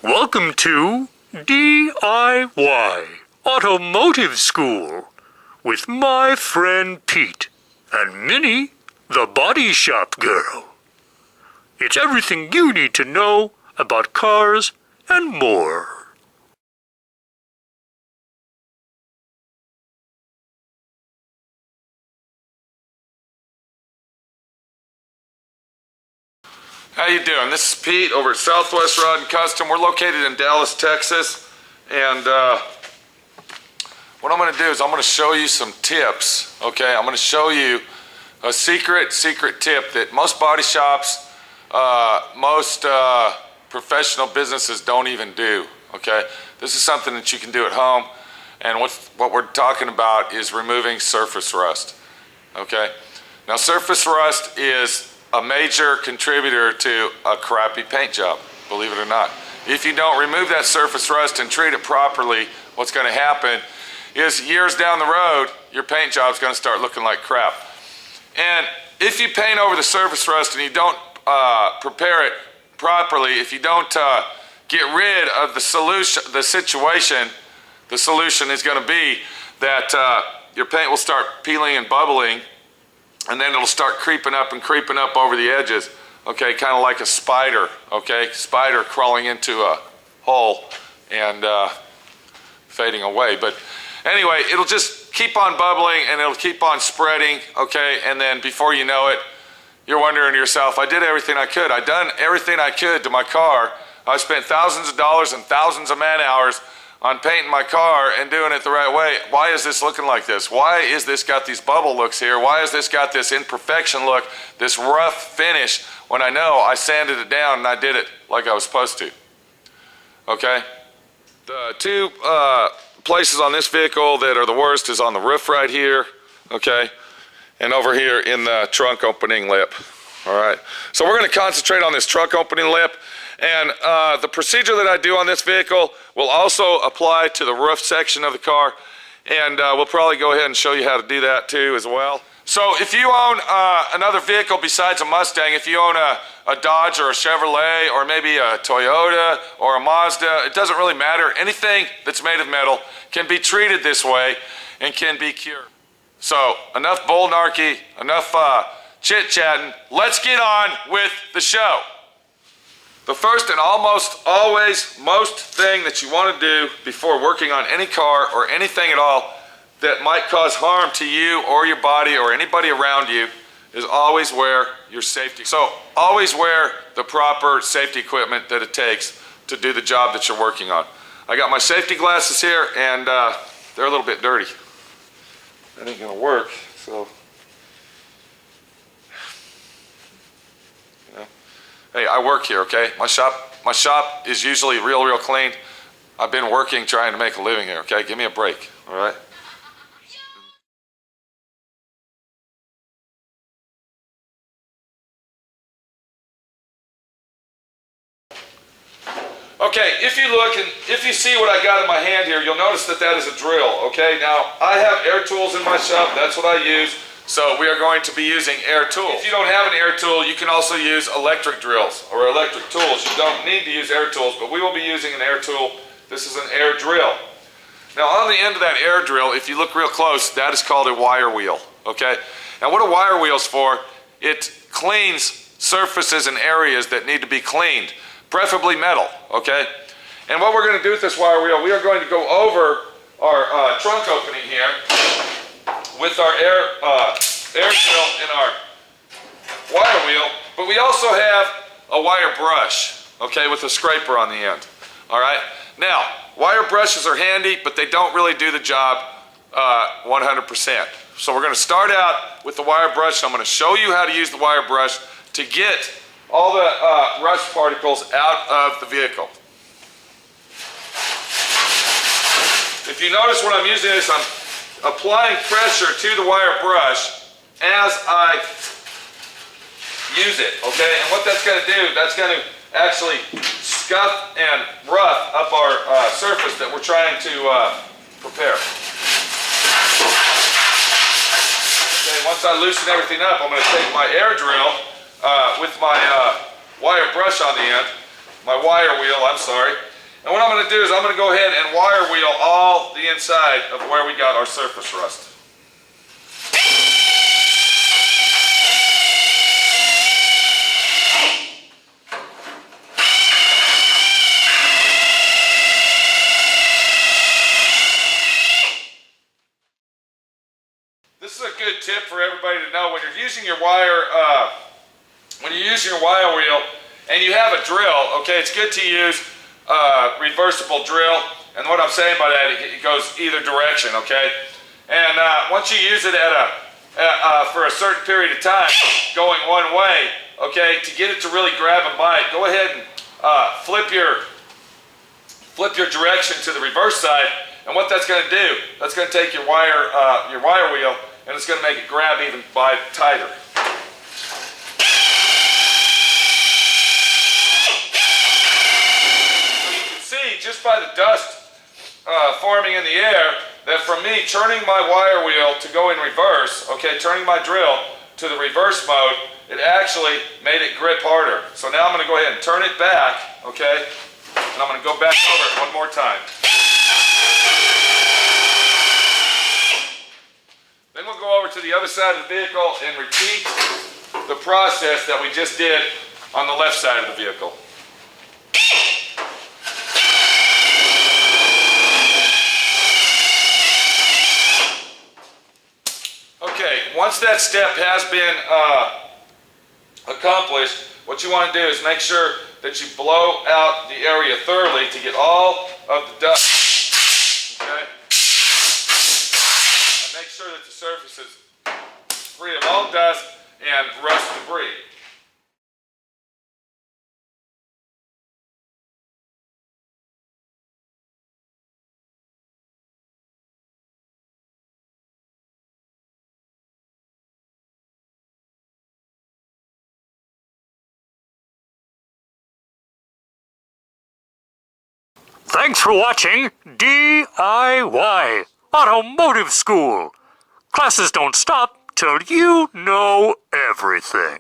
Welcome to D.I.Y. Automotive School with my friend Pete and Minnie, the body shop girl. It's everything you need to know about cars and more. How you doing? This is Pete over at Southwest Rod and Custom. We're located in Dallas, Texas, and what I'm going to do is I'm going to show you some tips. Okay, I'm going to show you a secret tip that most body shops, most professional businesses don't even do. Okay, this is something that you can do at home, and what we're talking about is removing surface rust. Okay, now surface rust is a major contributor to a crappy paint job, believe it or not. If you don't remove that surface rust and treat it properly, what's going to happen is years down the road, your paint job is going to start looking like crap. And if you paint over the surface rust and you don't prepare it properly, if you don't get rid of the situation, the solution is going to be that your paint will start peeling and bubbling, and then it'll start creeping up over the edges, okay, kind of like a spider, okay, spider crawling into a hole and fading away. But anyway, it'll just keep on bubbling and it'll keep on spreading, okay, and then before you know it, you're wondering to yourself, I did everything I could. I done everything I could to my car. I spent thousands of dollars and thousands of man hours on painting my car and doing it the right way. Why is this looking like this? Why is this got these bubble looks here? Why has this got this imperfection look, this rough finish, when I know I sanded it down and I did it like I was supposed to? Okay? The two places on this vehicle that are the worst is on the roof right here, okay, and over here in the trunk opening lip. All right, so we're going to concentrate on this trunk opening lip, and the procedure that I do on this vehicle will also apply to the roof section of the car, and we'll probably go ahead and show you how to do that too as well. So if you own another vehicle besides a Mustang, if you own a Dodge or a Chevrolet or maybe a Toyota or a Mazda, it doesn't really matter. Anything that's made of metal can be treated this way and can be cured. So enough bullnarchy, enough chit-chatting. Let's get on with the show. The first and almost always most thing that you want to do before working on any car or anything at all that might cause harm to you or your body or anybody around you is always wear your safety. So always wear the proper safety equipment that it takes to do the job that you're working on. I got my safety glasses here, and they're a little bit dirty. That ain't gonna work, so. Hey, I work here, okay? My shop is usually real clean. I've been working trying to make a living here, okay? Give me a break, all right? Okay, if you look and if you see what I got in my hand here, you'll notice that that is a drill, okay? Now, I have air tools in my shop. That's what I use. So we are going to be using air tools. If you don't have an air tool, you can also use electric drills or electric tools. You don't need to use air tools, but we will be using an air tool. This is an air drill. Now on the end of that air drill, if you look real close, that is called a wire wheel, okay? Now what a wire wheel is for, it cleans surfaces and areas that need to be cleaned, preferably metal, okay? And what we're going to do with this wire wheel, we are going to go over our trunk opening here with our air drill and our wire wheel, but we also have a wire brush, okay, with a scraper on the end, all right? Now, wire brushes are handy, but they don't really do the job 100%. So we're going to start out with the wire brush. I'm going to show you how to use the wire brush to get all the rust particles out of the vehicle. If you notice when I'm using this, I'm applying pressure to the wire brush as I use it, okay? And what that's going to do, that's going to actually scuff and rough up our surface that we're trying to prepare. Okay, once I loosen everything up, I'm going to take my air drill with my wire brush on the end, my wire wheel, I'm sorry, And what I'm going to do is I'm going to go ahead and wire wheel all the inside of where we got our surface rust. This is a good tip for everybody to know when you're using your wire, wheel and you have a drill. Okay, it's good to use reversible drill, and what I'm saying by that, it goes either direction. Okay, and once you use it for a certain period of time, going one way, okay, to get it to really grab and bite, go ahead and flip your direction to the reverse side. And what that's going to do, that's going to take your wire wheel, and it's going to make it grab even bite tighter. So you can see just by the dust forming in the air that from me turning my wire wheel to go in reverse, okay, turning my drill to the reverse mode, it actually made it grip harder. So now I'm going to go ahead and turn it back, okay, and I'm going to go back over it one more time. Then we'll go over to the other side of the vehicle and repeat the process that we just did on the left side of the vehicle. Okay, once that step has been accomplished, what you want to do is make sure that you blow out the area thoroughly to get all of the dust. Okay? And make sure that the surface is free of all dust and rust debris. Thanks for watching D.I.Y. Automotive School. Classes don't stop till you know everything.